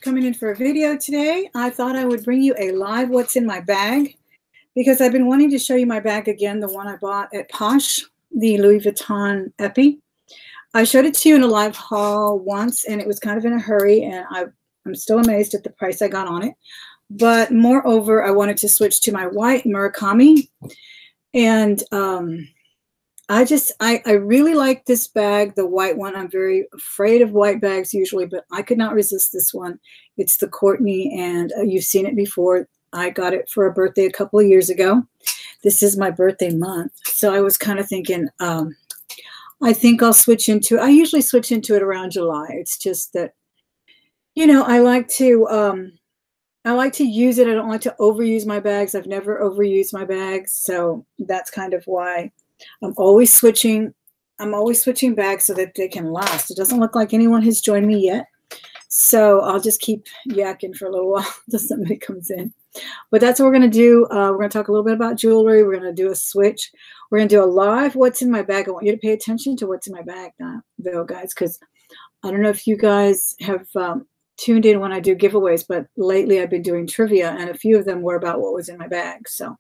coming in for a video today. I thought I would bring you a live what's in my bag because I've been wanting to show you my bag again, the one I bought at Posh, the Louis Vuitton EPI. I showed it to you in a live haul once, and it was kind of in a hurry, and I'm still amazed at the price I got on it. But moreover, I wanted to switch to my white Murakami, and I really like this bag, the white one. I'm very afraid of white bags usually, but I could not resist this one. It's the Courtney, and you've seen it before. I got it for a birthday a couple of years ago. This is my birthday month, so I was kind of thinking, I think I'll switch into it. I usually switch into it around July. It's just that, you know, I like to use it. I don't like to overuse my bags. I've never overused my bags, so that's kind of why I'm always switching bags so that they can last. It doesn't look like anyone has joined me yet, so I'll just keep yakking for a little while until somebody comes in. But that's what we're going to do. We're going to talk a little bit about jewelry. We're going to do a switch. We're going to do a live what's in my bag. I want you to pay attention to what's in my bag now, though, guys, because I don't know if you guys have tuned in when I do giveaways, but lately I've been doing trivia, and a few of them were about what was in my bag. So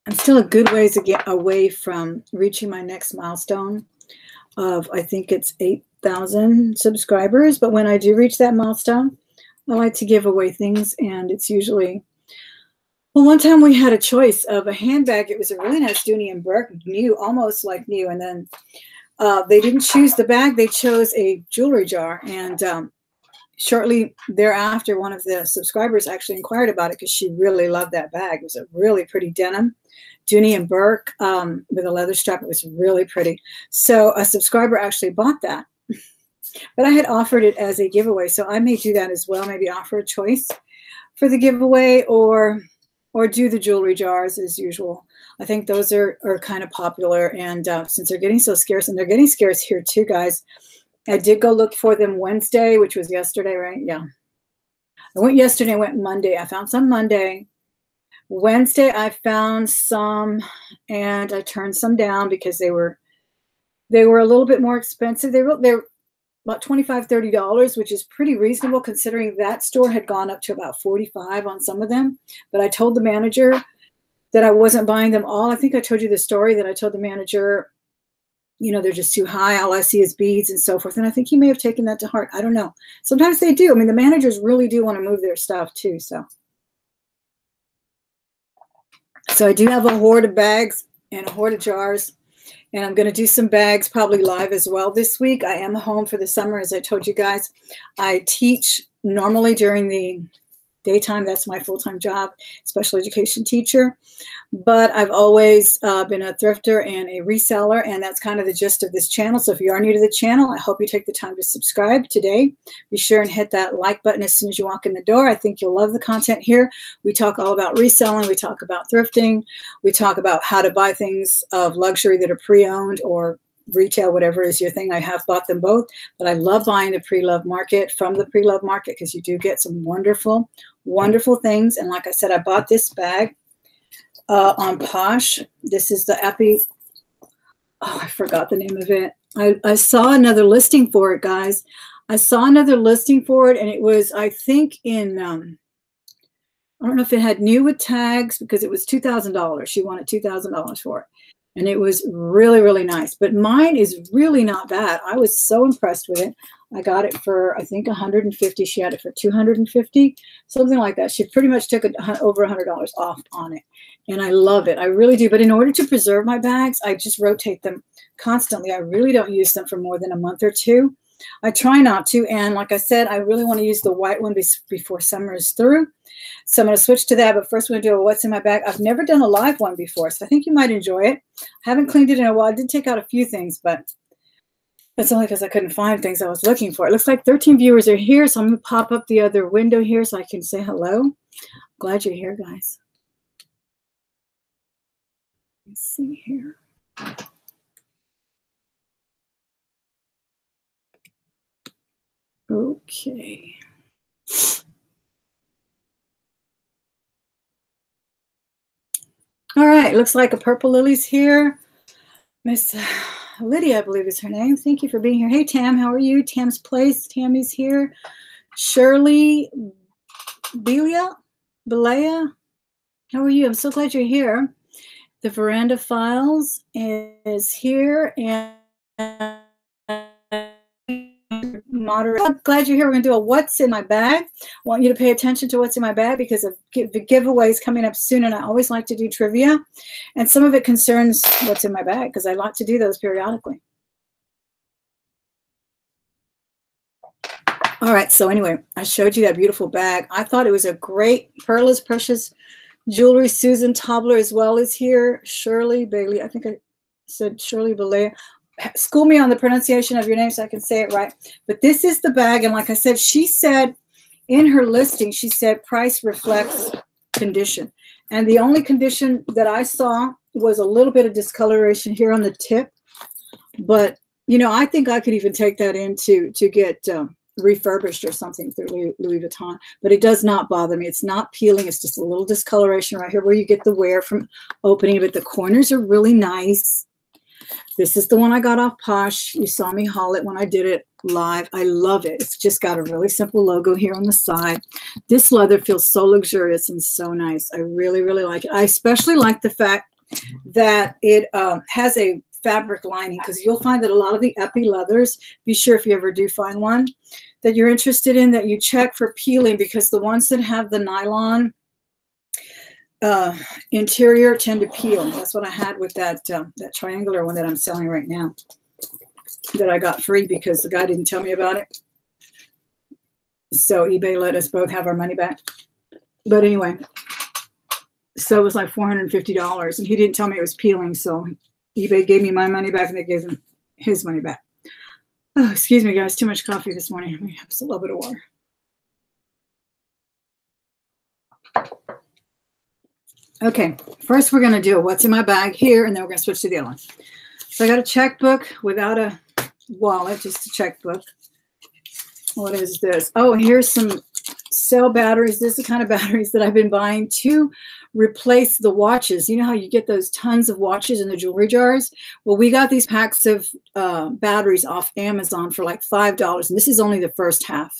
I'm still a good ways away from reaching my next milestone of, I think it's 8,000 subscribers. But when I do reach that milestone, I like to give away things, and it's usually, well, one time we had a choice of a handbag. It was a really nice Dooney and Burke, new, almost like new, and then they didn't choose the bag. They chose a jewelry jar, and shortly thereafter, one of the subscribers actually inquired about it because she really loved that bag. It was a really pretty denim, Dooney and Burke, with a leather strap. It was really pretty. So a subscriber actually bought that. But I had offered it as a giveaway, so I may do that as well. Maybe offer a choice for the giveaway, or do the jewelry jars as usual. I think those are kind of popular, and since they're getting so scarce, and they're getting scarce here too, guys, I did go look for them Wednesday, which was yesterday, right? Yeah. I went yesterday, I went Monday. I found some Monday. Wednesday, I found some, and I turned some down because they were a little bit more expensive. They're about $25, $30, which is pretty reasonable considering that store had gone up to about $45 on some of them. But I told the manager that I wasn't buying them all. I think I told you the story that I told the manager, you know, they're just too high. All I see is beads and so forth. And I think he may have taken that to heart. I don't know. Sometimes they do. I mean, the managers really do want to move their stuff too. So I do have a hoard of bags and a hoard of jars. And I'm going to do some bags probably live as well this week. I am home for the summer, as I told you guys. I teach normally during the daytime. That's my full-time job, special education teacher. But I've always been a thrifter and a reseller, and that's kind of the gist of this channel. So if you are new to the channel, I hope you take the time to subscribe today. Be sure and hit that like button as soon as you walk in the door. I think you'll love the content here. We talk all about reselling. We talk about thrifting. We talk about how to buy things of luxury that are pre-owned or retail, whatever is your thing. I have bought them both, but I love buying the pre-loved market, from the pre-loved market, because you do get some wonderful, wonderful things. And like I said, I bought this bag on Posh. This is the EPI. Oh, I forgot the name of it. I saw another listing for it, guys. I saw another listing for it, and it was, I think, in, I don't know if it had new with tags, because it was $2,000. She wanted $2,000 for it. And it was really, really nice. But mine is really not bad. I was so impressed with it. I got it for, I think, $150. She had it for $250, something like that. She pretty much took over $100 off on it. And I love it. I really do. But in order to preserve my bags, I just rotate them constantly. I really don't use them for more than a month or two. I try not to. And like I said, I really want to use the white one before summer is through. So I'm going to switch to that. But first, we're going to do a what's in my bag. I've never done a live one before, so I think you might enjoy it. I haven't cleaned it in a while. I did take out a few things, but that's only because I couldn't find things I was looking for. It looks like 13 viewers are here, so I'm going to pop up the other window here so I can say hello. Glad you're here, guys. Let's see here. Okay. All right, looks like a Purple Lily's here. Miss Lydia, I believe is her name. Thank you for being here. Hey, Tam, how are you? Tam's Place. Tammy's here. Shirley Belia, how are you? I'm so glad you're here. The Veranda Files is here, and moderator. I'm glad you're here. We're going to do a what's in my bag. I want you to pay attention to what's in my bag because of the giveaways coming up soon, and I always like to do trivia, and some of it concerns what's in my bag because I like to do those periodically. All right, so anyway, I showed you that beautiful bag. I thought it was a great Perla's Precious Jewelry. Susan Tobler as well is here. Shirley Bailey, I think I said Shirley Bailey. School me on the pronunciation of your name so I can say it right. But this is the bag, and like I said, she said in her listing, she said price reflects condition. And the only condition that I saw was a little bit of discoloration here on the tip. But, you know, I think I could even take that in to get refurbished or something through Louis Vuitton. But it does not bother me. It's not peeling. It's just a little discoloration right here where you get the wear from opening it. But the corners are really nice. This is the one I got off Posh. You saw me haul it when I did it live. I love it. It's just got a really simple logo here on the side. This leather feels so luxurious and so nice. I really, really like it. I especially like the fact that it has a fabric lining, because you'll find that a lot of the EPI leathers, be sure if you ever do find one that you're interested in, that you check for peeling, because the ones that have the nylon interior tend to peel. That's what I had with that that triangular one that I'm selling right now, that I got free because the guy didn't tell me about it. So eBay let us both have our money back. But anyway, so it was like $450, and he didn't tell me it was peeling. So eBay gave me my money back, and they gave him his money back. Oh, excuse me, guys. Too much coffee this morning. Let me have a little bit of water. Okay, first we're going to do a what's in my bag here, and then we're going to switch to the other one. So I got a checkbook without a wallet, just a checkbook. What is this? Oh, and here's some cell batteries. This is the kind of batteries that I've been buying to replace the watches. You know how you get those tons of watches in the jewelry jars? Well, we got these packs of batteries off Amazon for like $5, and this is only the first half.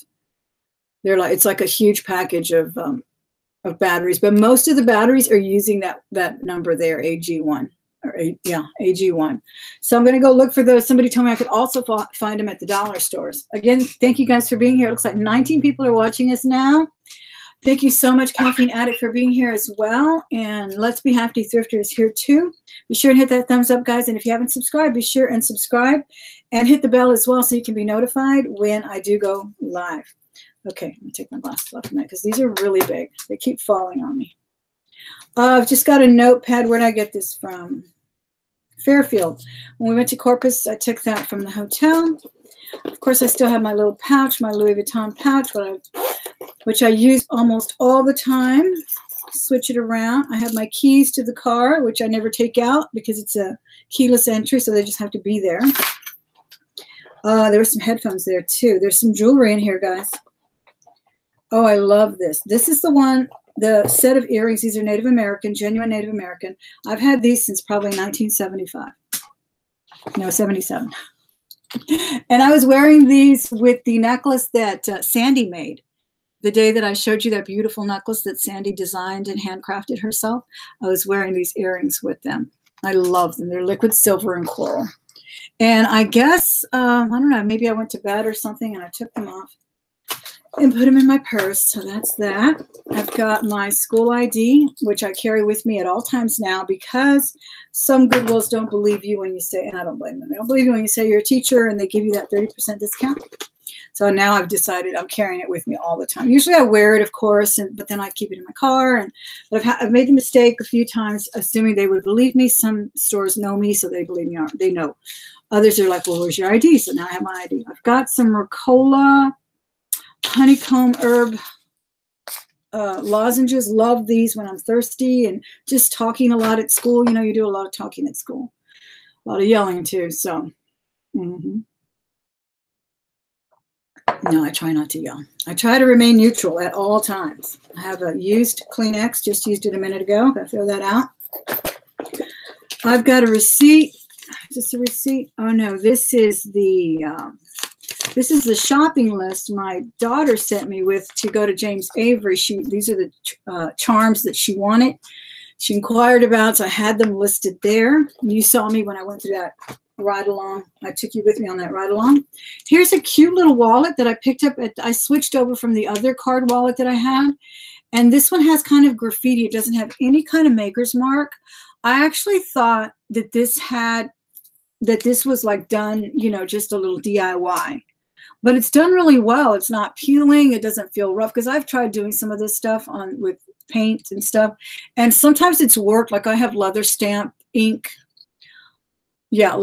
They're like, it's like a huge package of batteries, but most of the batteries are using that number there, AG1, or AG1. So I'm going to go look for those. Somebody told me I could also find them at the dollar stores. Again, thank you guys for being here. It looks like 19 people are watching us now. Thank you so much, Caffeine Addict, for being here as well. And Let's Be Happy Thrifter is here too. Be sure and hit that thumbs up, guys. And if you haven't subscribed, be sure and subscribe and hit the bell as well so you can be notified when I do go live. Okay, I'm going to take my glasses off a minute because these are really big. They keep falling on me. I've just got a notepad. Where did I get this from? Fairfield. When we went to Corpus, I took that from the hotel. Of course, I still have my little pouch, my Louis Vuitton pouch, which I use almost all the time. Switch it around. I have my keys to the car, which I never take out because it's a keyless entry, so they just have to be there. There were some headphones there, too. There's some jewelry in here, guys. Oh, I love this. This is the one, the set of earrings. These are Native American, genuine Native American. I've had these since probably 1975. No, 77. And I was wearing these with the necklace that Sandy made. The day that I showed you that beautiful necklace that Sandy designed and handcrafted herself, I was wearing these earrings with them. I love them. They're liquid silver and coral. And I guess, I don't know, maybe I went to bed or something and I took them off and put them in my purse. So that's that. I've got my school ID, which I carry with me at all times now because some Goodwills don't believe you when you say, and I don't blame them. They don't believe you when you say you're a teacher and they give you that 30% discount. So now I've decided I'm carrying it with me all the time. Usually I wear it, of course, but then I keep it in my car. But I've made the mistake a few times, assuming they would believe me. Some stores know me, so they believe me. They know. Others are like, well, where's your ID? So now I have my ID. I've got some Ricola honeycomb herb lozenges. Love these when I'm thirsty and just talking a lot at school. You know, you do a lot of talking at school. A lot of yelling, too. So, No, I try not to yell. I try to remain neutral at all times. I have a used Kleenex, just used it a minute ago. Got to throw that out. I've got a receipt Is this a receipt? Oh no, this is the shopping list my daughter sent me with to go to James Avery. These are the charms that she wanted. She inquired about, so I had them listed there. You saw me when I went through that ride along. I took you with me on that ride along. Here's a cute little wallet that I picked up. I switched over from the other card wallet that I had. And this one has kind of graffiti. It doesn't have any kind of maker's mark. I actually thought that this was like done, you know, just a little DIY. But it's done really well. It's not peeling. It doesn't feel rough, because I've tried doing some of this stuff with paint and stuff. And sometimes it's worked. Like I have leather stamp ink. Yeah,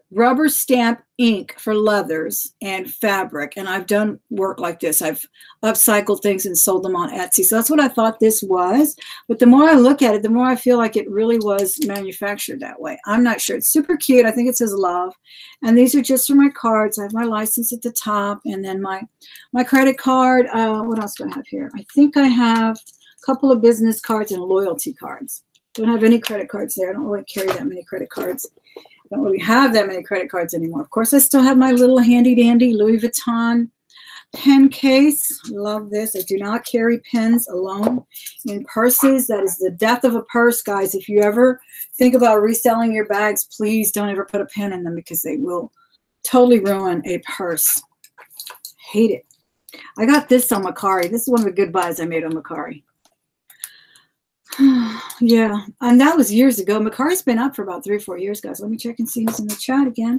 rubber stamp ink for leathers and fabric. And I've done work like this. I've upcycled things and sold them on Etsy. So that's what I thought this was. But the more I look at it, the more I feel like it really was manufactured that way. I'm not sure. It's super cute. I think it says love. And these are just for my cards. I have my license at the top, and then my credit card. What else do I have here? I think I have a couple of business cards and loyalty cards. Don't have any credit cards there. I don't really carry that many credit cards. I don't really have that many credit cards anymore. Of course, I still have my little handy dandy Louis Vuitton pen case. Love this. I do not carry pens alone in purses. That is the death of a purse, guys. If you ever think about reselling your bags, please don't ever put a pen in them, because they will totally ruin a purse. Hate it. I got this on Murakami. This is one of the good buys I made on Murakami. Yeah, and that was years ago. Murakami's been up for about 3 or 4 years, guys. Let me check and see who's in the chat again.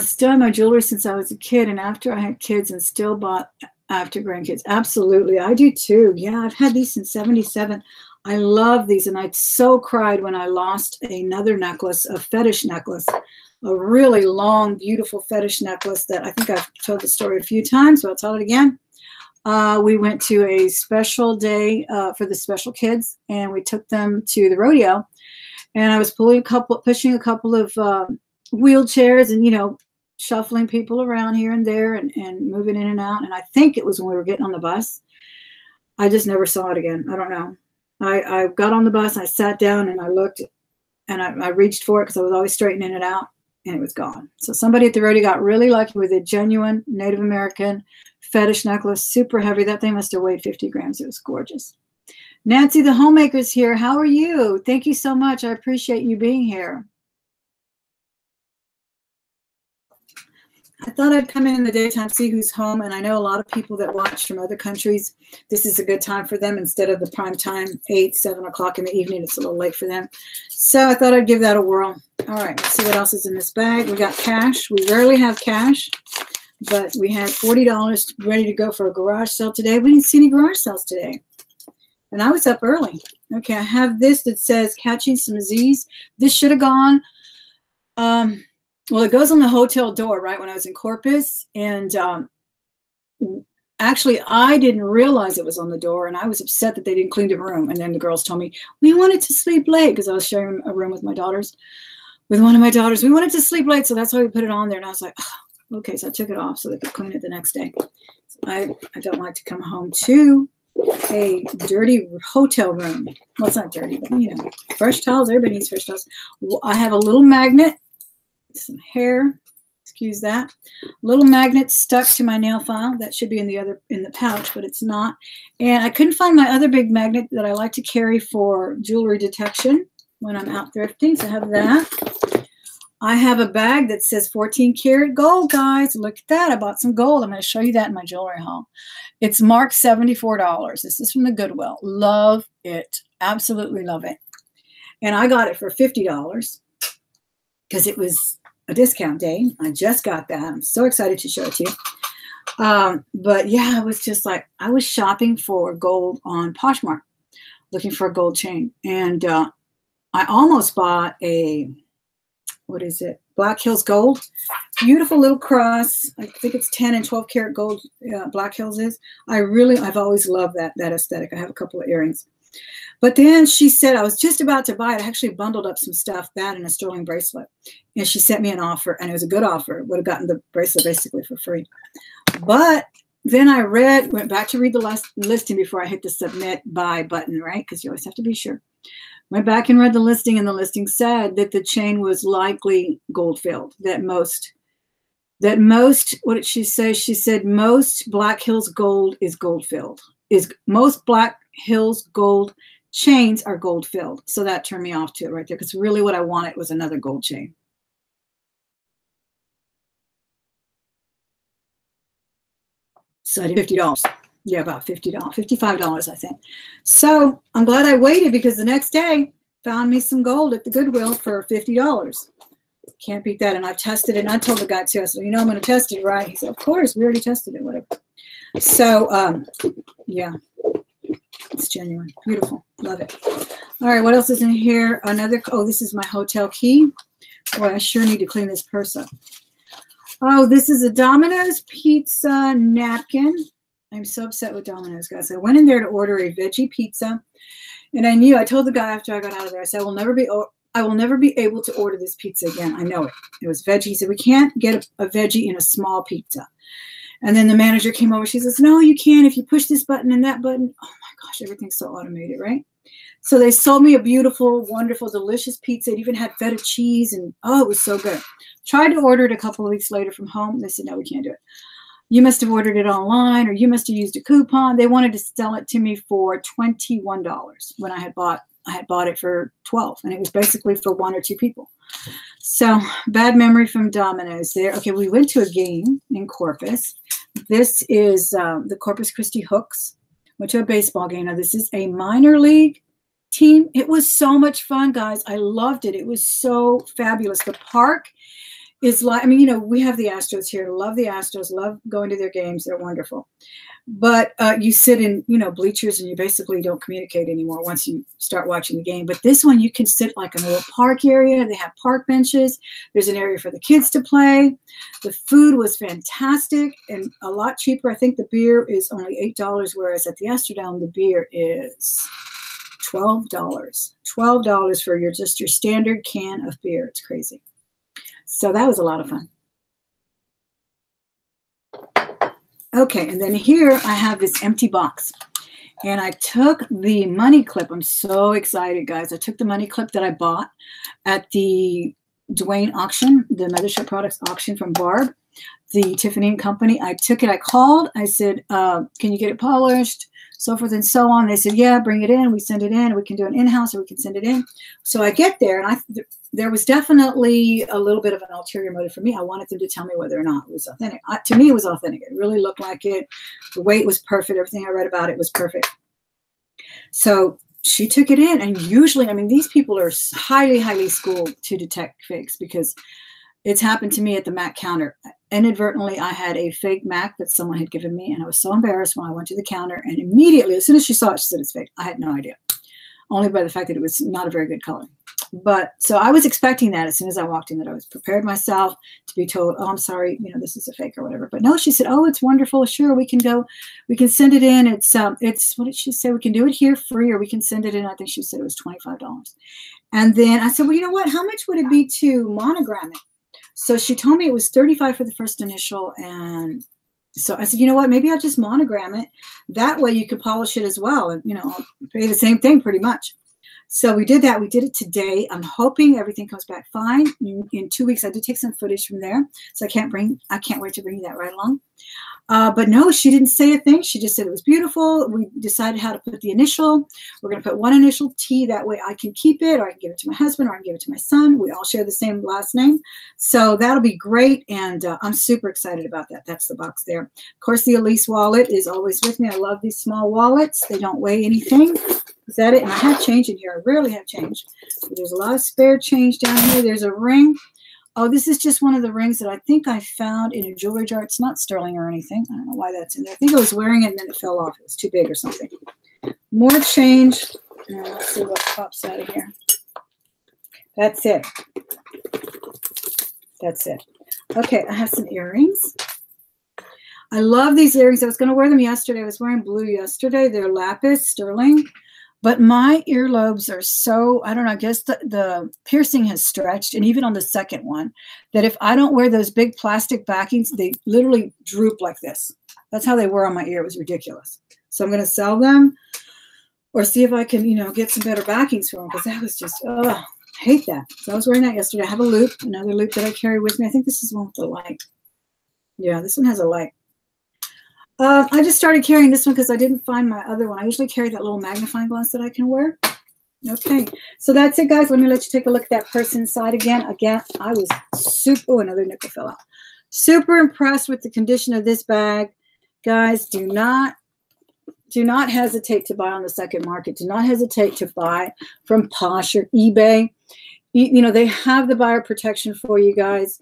Still have my jewelry since I was a kid, and after I had kids, and still bought after grandkids. Absolutely, I do too. Yeah, I've had these since '77. I love these, and I so cried when I lost another necklace, a fetish necklace, a really long, beautiful fetish necklace that I think I've told the story a few times, but I'll tell it again. We went to a special day for the special kids, and we took them to the rodeo. And I was pushing a couple of wheelchairs, and, you know, shuffling people around here and there, and moving in and out. And I think it was when we were getting on the bus. I just never saw it again. I don't know. I got on the bus, and I sat down, and I looked, and I reached for it, because I was always straightening it out, and it was gone. So somebody at the rodeo got really lucky with a genuine Native American fetish necklace, super heavy. That thing must have weighed 50 grams. It was gorgeous. Nancy the Homemaker's here. How are you? Thank you so much. I appreciate you being here. I thought I'd come in the daytime, see who's home, and I know a lot of people that watch from other countries. This is a good time for them instead of the prime time, 8, 7 o'clock in the evening. It's a little late for them. So I thought I'd give that a whirl. All right, let's see what else is in this bag. We got cash. We rarely have cash, but we had $40 ready to go for a garage sale today. We didn't see any garage sales today, and I was up early. Okay, I have this that says Catching Some Z's. This should have gone. Well, it goes on the hotel door, right, when I was in Corpus. And actually, I didn't realize it was on the door, and I was upset that they didn't clean the room. And then the girls told me, we wanted to sleep late, because I was sharing a room with my daughters, with one of my daughters. We wanted to sleep late, so that's why we put it on there. And I was like, oh, okay, so I took it off so they could clean it the next day. I don't like to come home to a dirty hotel room. Well, it's not dirty, but, you know, fresh towels. Everybody needs fresh towels. I have a little magnet. Some hair, excuse that, little magnet stuck to my nail file. That should be in the pouch, but it's not. And I couldn't find my other big magnet that I like to carry for jewelry detection when I'm out thrifting. So I have that. I have a bag that says 14 karat gold, guys. Look at that. I bought some gold. I'm going to show you that in my jewelry haul. It's marked $74. This is from the Goodwill. Love it. Absolutely love it. And I got it for $50 because it was a discount day. I just got that. I'm so excited to show it to you. But yeah, I was just like, I was shopping for gold on Poshmark, looking for a gold chain. And I almost bought a, what is it? Black Hills Gold. Beautiful little cross. I think it's 10 and 12 karat gold. Black Hills is. I've always loved that aesthetic. I have a couple of earrings. But then she said, I was just about to buy it. I actually bundled up some stuff, that and a sterling bracelet. And she sent me an offer, and it was a good offer. Would have gotten the bracelet basically for free. But then I went back to read the last listing before I hit the submit buy button, right? Because you always have to be sure. Went back and read the listing, and the listing said that the chain was likely gold filled. That most, what did she say? She said most Black Hills gold is gold filled. Most Black Hills gold chains are gold filled. So that turned me off to it right there, because really what I wanted was another gold chain. So I did $50. Yeah, about $50, $55, I think. So I'm glad I waited, because the next day found me some gold at the Goodwill for $50. Can't beat that. And I've tested it. And I told the guy too, I said, you know, I'm going to test it, right? He said, of course, we already tested it, whatever. So, yeah, it's genuine. Beautiful. Love it. All right, what else is in here? Another, oh, this is my hotel key. Boy, I sure need to clean this purse up. Oh, this is a Domino's pizza napkin. I'm so upset with Domino's, guys. I went in there to order a veggie pizza, and I told the guy after I got out of there, I said, I will never be able to order this pizza again. I know it. It was veggie. He said, we can't get a veggie in a small pizza. And then the manager came over. She says, no, you can if you push this button and that button. Oh my gosh, everything's so automated, right? So they sold me a beautiful, wonderful, delicious pizza. It even had feta cheese, and oh, it was so good. Tried to order it a couple of weeks later from home. They said, no, we can't do it. You must have ordered it online, or you must have used a coupon. They wanted to sell it to me for $21 when I had bought it for $12, and it was basically for one or two people. So bad memory from Domino's there. Okay, we went to a game in Corpus. This is the Corpus Christi Hooks. Went to a baseball game. Now, this is a minor league team. It was so much fun, guys. I loved it. It was so fabulous. The park is like, I mean, you know, we have the Astros here. Love the Astros. Love going to their games. They're wonderful. But you sit in, you know, bleachers, and you basically don't communicate anymore once you start watching the game. But this one, you can sit like in a little park area. They have park benches. There's an area for the kids to play. The food was fantastic and a lot cheaper. I think the beer is only $8, whereas at the Astrodome, the beer is $12. $12 for your standard can of beer. It's crazy. So that was a lot of fun. Okay, and then here I have this empty box, and I took the money clip. I'm so excited, guys. I took the money clip that I bought at the Dwayne auction, the Mothership Products auction from Barb, the Tiffany & Company. I took it. I called. I said, can you get it polished? So forth and so on. They said, yeah, bring it in. We send it in. We can do an in-house, or we can send it in. So I get there, and there was definitely a little bit of an ulterior motive for me. I wanted them to tell me whether or not it was authentic. To me, it was authentic. It really looked like it. The weight was perfect. Everything I read about it was perfect. So she took it in, and usually, I mean, these people are highly, highly schooled to detect fakes, because it's happened to me at the MAC counter. Inadvertently, I had a fake MAC that someone had given me, and I was so embarrassed when I went to the counter, and immediately, as soon as she saw it, she said it's fake. I had no idea, only by the fact that it was not a very good color. But so I was expecting that as soon as I walked in, that I was prepared myself to be told, oh, I'm sorry, you know, this is a fake or whatever. But no, she said, oh, it's wonderful. Sure, we can go. We can send it in. It's what did she say? We can do it here free, or we can send it in. I think she said it was $25. And then I said, well, you know what? How much would it be to monogram it? So she told me it was $35 for the first initial. And so I said, you know what? Maybe I'll just monogram it. That way you can polish it as well. And, you know, I'll pay the same thing pretty much. So we did that. We did it today. I'm hoping everything comes back fine. In 2 weeks, I did take some footage from there. So I can't wait to bring you that right along. But no, she didn't say a thing. She just said it was beautiful. We decided how to put the initial. We're going to put one initial T. That way I can keep it, or I can give it to my husband, or I can give it to my son. We all share the same last name. So that'll be great. And I'm super excited about that. That's the box there. Of course, the Elise wallet is always with me. I love these small wallets. They don't weigh anything. Is that it? And I have change in here. I rarely have change. But there's a lot of spare change down here. There's a ring. Oh, this is just one of the rings that I think I found in a jewelry jar. It's not sterling or anything. I don't know why that's in there. I think I was wearing it and then it fell off. It was too big or something. More change. Let's see what pops out of here. That's it. That's it. Okay, I have some earrings. I love these earrings. I was going to wear them yesterday. I was wearing blue yesterday. They're lapis sterling. But my earlobes are so, I don't know, I guess the piercing has stretched, and even on the second one, that if I don't wear those big plastic backings, they literally droop like this. That's how they were on my ear. It was ridiculous. So I'm going to sell them. or see if I can, you know, get some better backings for them, because that was just, oh, I hate that. So I was wearing that yesterday. I have a loop, another loop that I carry with me. I think this is one with the light. Yeah, this one has a light. I just started carrying this one because I didn't find my other one. I usually carry that little magnifying glass that I can wear. Okay, so that's it, guys. Let me let you take a look at that purse inside again. Again, I was super, oh, another nickel fell out. Super impressed with the condition of this bag. Guys, do not hesitate to buy on the second market. Do not hesitate to buy from Posh or eBay. You know, they have the buyer protection for you guys.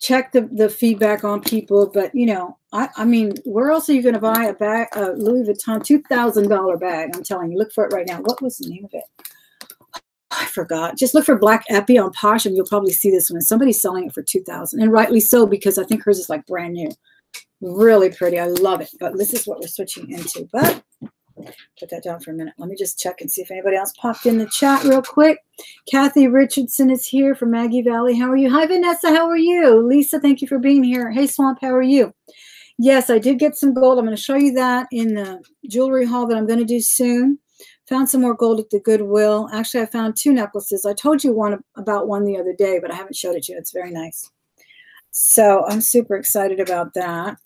Check the feedback on people, but you know, I mean, where else are you going to buy a bag, a Louis Vuitton $2,000 bag? I'm telling you, look for it right now. What was the name of it? I forgot. Just look for Black Epi on Posh, and you'll probably see this one. Somebody's selling it for $2,000, and rightly so, because I think hers is like brand new. Really pretty. I love it. But this is what we're switching into. But put that down for a minute. Let me just check and see if anybody else popped in the chat real quick. Kathy Richardson is here from Maggie Valley. How are you? Hi, Vanessa. How are you? Lisa, thank you for being here. Hey, Swamp. How are you? Yes, I did get some gold. I'm going to show you that in the jewelry haul that I'm going to do soon. Found some more gold at the Goodwill. Actually, I found 2 necklaces. I told you about one the other day, but I haven't showed it to you. It's very nice. So I'm super excited about that.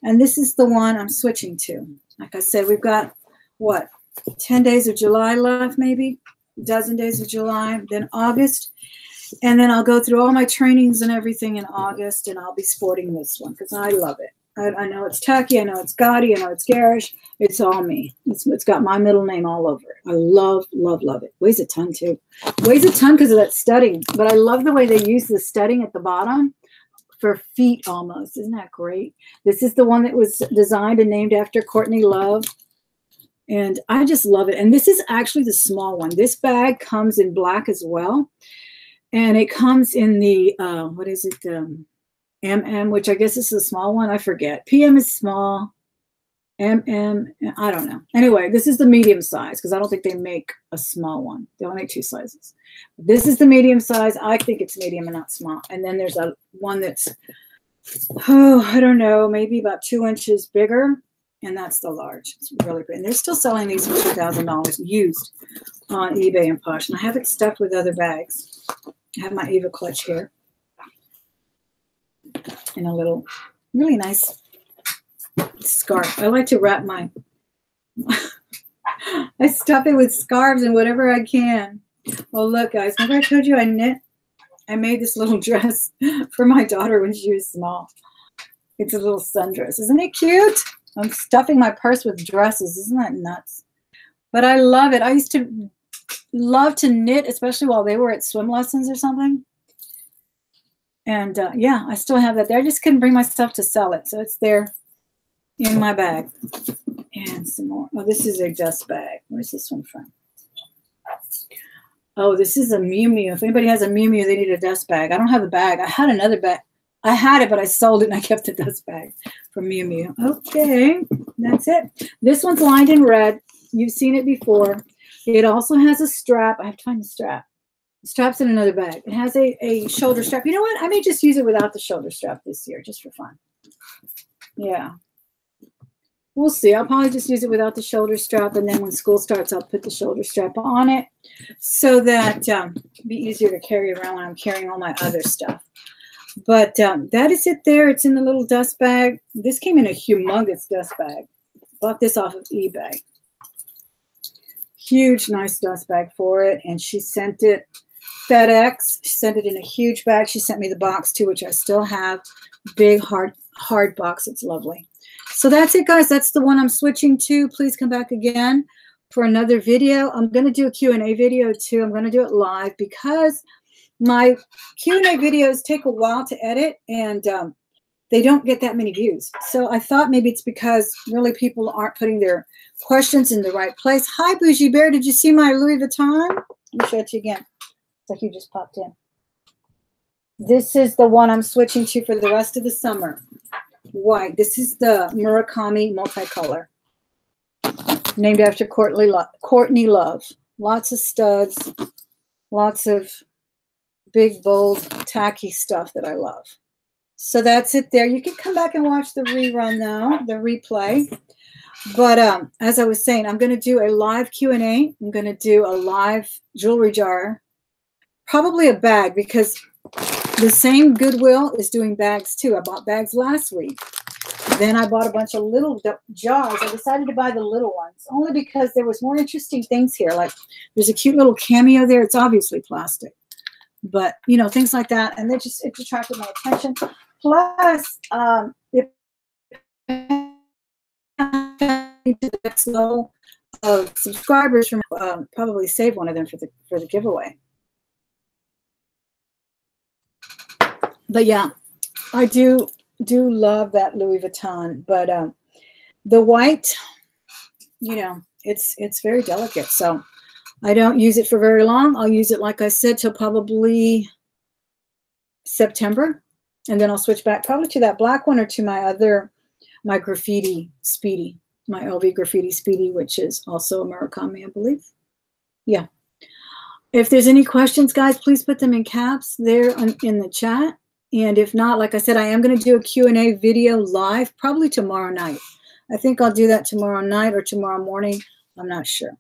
And this is the one I'm switching to. Like I said, we've got, what, 10 days of July left, maybe? A dozen days of July, then August. And then I'll go through all my trainings and everything in August, and I'll be sporting this one because I love it. I know it's tacky. I know it's gaudy. I know it's garish. It's all me. It's got my middle name all over it. I love, love, love it. Weighs a ton, too. Weighs a ton because of that studding. But I love the way they use the studding at the bottom for feet almost. Isn't that great? This is the one that was designed and named after Courtney Love. And I just love it. And this is actually the small one. This bag comes in black as well. And it comes in the, what is it? MM, which I guess is the small one. I forget. PM is small. MM, I don't know. Anyway, this is the medium size because I don't think they make a small one. They only make 2 sizes. This is the medium size. I think it's medium and not small. And then there's a one that's, oh, I don't know, maybe about 2 inches bigger. And that's the large. It's really great. And they're still selling these for $2,000 used on eBay and Posh. And I have it stuffed with other bags. I have my Eva clutch here. And a little, really nice scarf. I like to wrap my, I stuff it with scarves and whatever I can. Oh, look, guys, remember I told you I knit? I made this little dress for my daughter when she was small. It's a little sundress. Isn't it cute? I'm stuffing my purse with dresses. Isn't that nuts? But I love it. I used to love to knit, especially while they were at swim lessons or something. And yeah, I still have that there. I just couldn't bring myself to sell it. So it's there in my bag. And some more. Oh, this is a dust bag. Where's this one from? Oh, this is a Miu Miu. If anybody has a Miu Miu, they need a dust bag. I don't have a bag. I had another bag. I had it, but I sold it and I kept the dust bag from Miu Miu. Okay, that's it. This one's lined in red. You've seen it before. It also has a strap. I have to find the strap. The strap's in another bag. It has a shoulder strap. You know what? I may just use it without the shoulder strap this year, just for fun. Yeah. We'll see. I'll probably just use it without the shoulder strap, and then when school starts, I'll put the shoulder strap on it so that it'll be easier to carry around when I'm carrying all my other stuff. But that is it there. It's in the little dust bag. This came in a humongous dust bag. Bought this off of eBay. Huge, nice dust bag for it. And she sent it FedEx. She sent it in a huge bag. She sent me the box too, which I still have. Big, hard box. It's lovely. So that's it, guys. That's the one I'm switching to. Please come back again for another video. I'm going to do a Q&A video too. I'm going to do it live because my Q&A videos take a while to edit and they don't get that many views. So I thought maybe it's because really people aren't putting their questions in the right place. Hi, Bougie Bear. Did you see my Louis Vuitton? Let me show it to you again. It's like you just popped in. This is the one I'm switching to for the rest of the summer. White. This is the Murakami multicolor. Named after Courtney Love. Lots of studs. Lots of big, bold, tacky stuff that I love. So that's it there. You can come back and watch the rerun now, the replay. But as I was saying, I'm going to do a live Q&A. I'm going to do a live jewelry jar, probably a bag, because the same Goodwill is doing bags too. I bought bags last week. Then I bought a bunch of little jars. I decided to buy the little ones only because there was more interesting things here. Like there's a cute little cameo there. It's obviously plastic, but you know, things like that. And it attracted my attention. Plus, it to the next level of subscribers from probably save one of them for the giveaway. But yeah, I do love that Louis Vuitton, but the white, you know, it's very delicate, so I don't use it for very long. I'll use it, like I said, till probably September, and then I'll switch back probably to that black one or to my graffiti Speedy, my LV graffiti Speedy, which is also a Murakami, I believe. Yeah. If there's any questions, guys, please put them in caps there in the chat. And if not, like I said, I am going to do a Q&A video live probably tomorrow night. I think I'll do that tomorrow night or tomorrow morning. I'm not sure.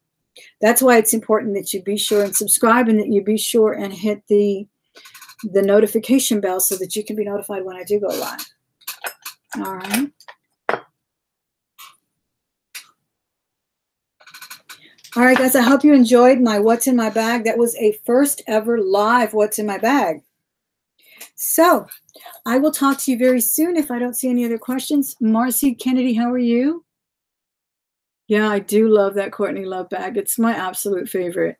That's why it's important that you be sure and subscribe, and that you be sure and hit the notification bell so that you can be notified when I do go live. All right. All right, guys, I hope you enjoyed my What's in My Bag. That was a first ever live What's in My Bag. So I will talk to you very soon if I don't see any other questions. Marcy Kennedy, how are you? Yeah, I do love that Courtney Love bag. It's my absolute favorite.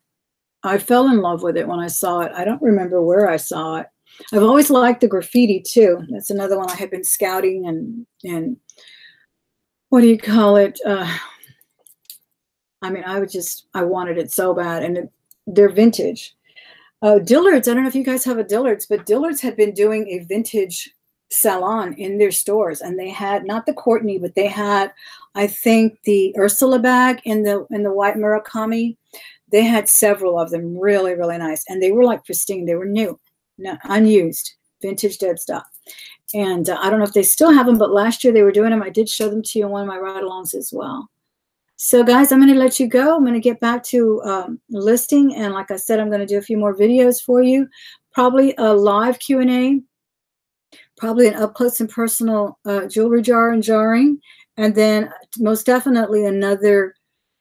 I fell in love with it when I saw it. I don't remember where I saw it. I've always liked the graffiti too. That's another one I have been scouting and what do you call it? I mean, I wanted it so bad, and they're vintage. Dillard's, I don't know if you guys have a Dillard's, but Dillard's had been doing a vintage salon in their stores, and they had not the Courtney, but they had, I think, the Ursula bag in the white Murakami. They had several of them, really, really nice, and they were like pristine. They were new, unused, vintage dead stuff. And I don't know if they still have them, but last year they were doing them. I did show them to you in one of my ride-alongs as well. So guys, I'm going to let you go. I'm going to get back to listing. And like I said, I'm going to do a few more videos for you. Probably a live Q&A. Probably an up close and personal jewelry jar and jarring. And then most definitely another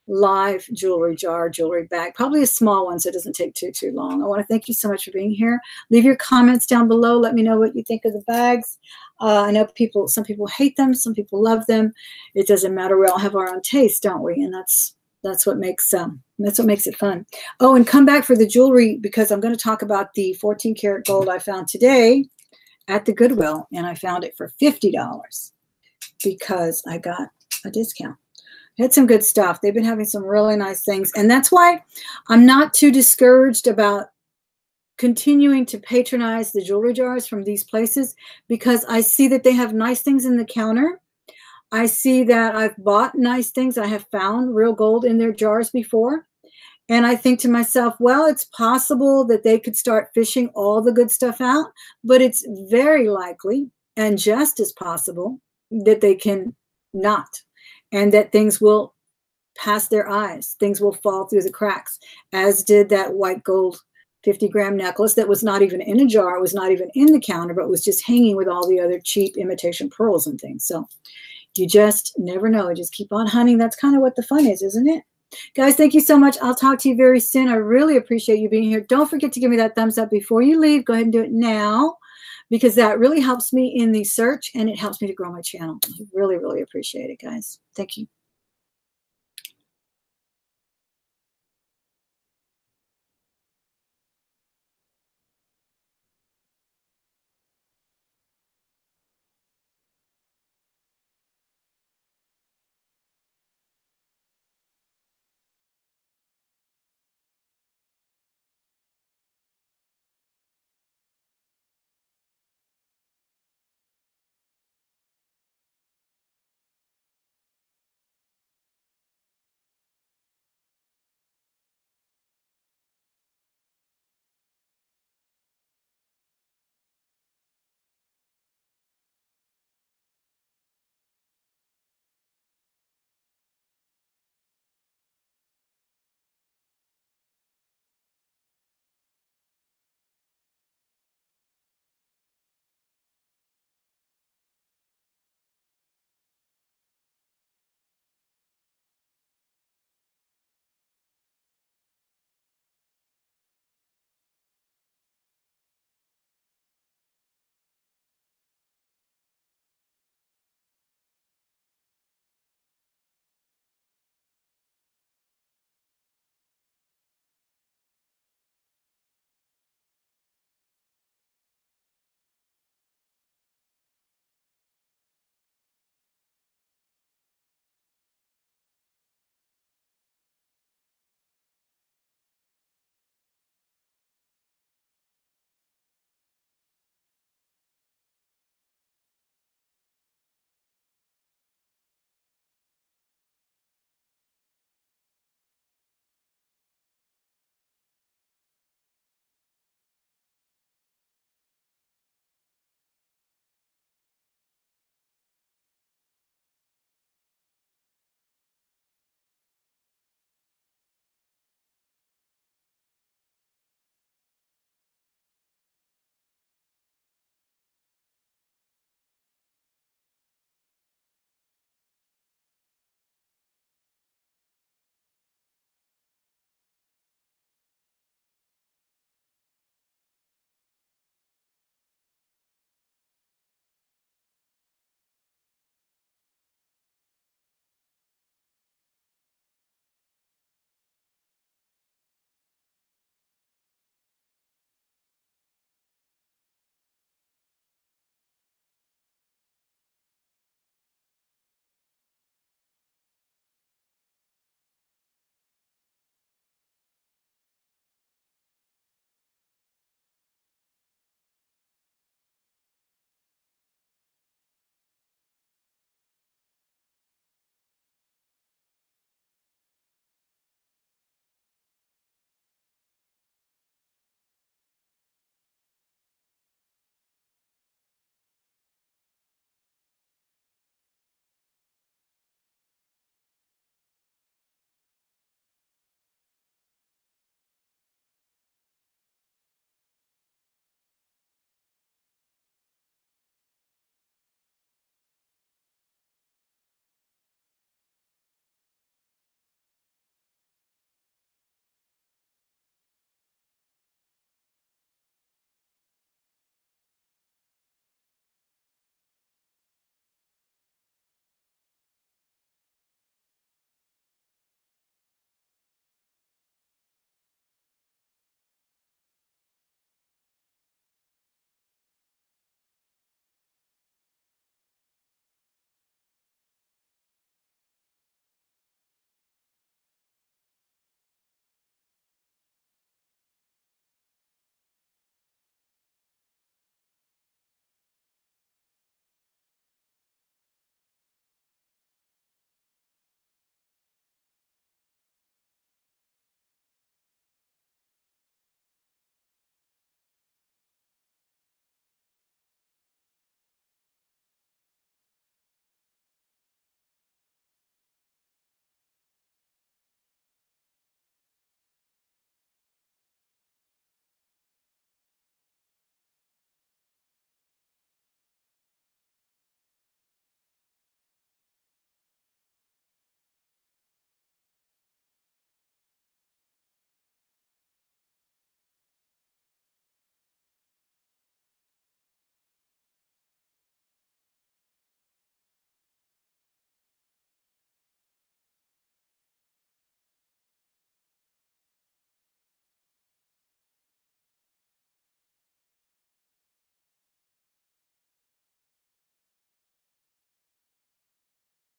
live jewelry jar, jewelry bag. Probably a small one so it doesn't take too long. I want to thank you so much for being here. Leave your comments down below. Let me know what you think of the bags. I know some people hate them, some people love them. It doesn't matter. We all have our own taste, don't we? And that's what makes it fun. Oh, and come back for the jewelry, because I'm going to talk about the 14 karat gold I found today at the Goodwill, and I found it for $50 because I got a discount. Had some good stuff. They've been having some really nice things, and that's why I'm not too discouraged about continuing to patronize the jewelry jars from these places, because I see that they have nice things in the counter. I see that I've bought nice things. I have found real gold in their jars before. And I think to myself, well, it's possible that they could start fishing all the good stuff out, but it's very likely and just as possible that they can not, and that things will pass their eyes. Things will fall through the cracks, as did that white gold 50-gram necklace that was not even in a jar. It was not even in the counter, but was just hanging with all the other cheap imitation pearls and things. So you just never know. Just keep on hunting. That's kind of what the fun is, isn't it? Guys, thank you so much. I'll talk to you very soon. I really appreciate you being here. Don't forget to give me that thumbs up before you leave. Go ahead and do it now, because that really helps me in the search, and it helps me to grow my channel. I really, really appreciate it, guys. Thank you.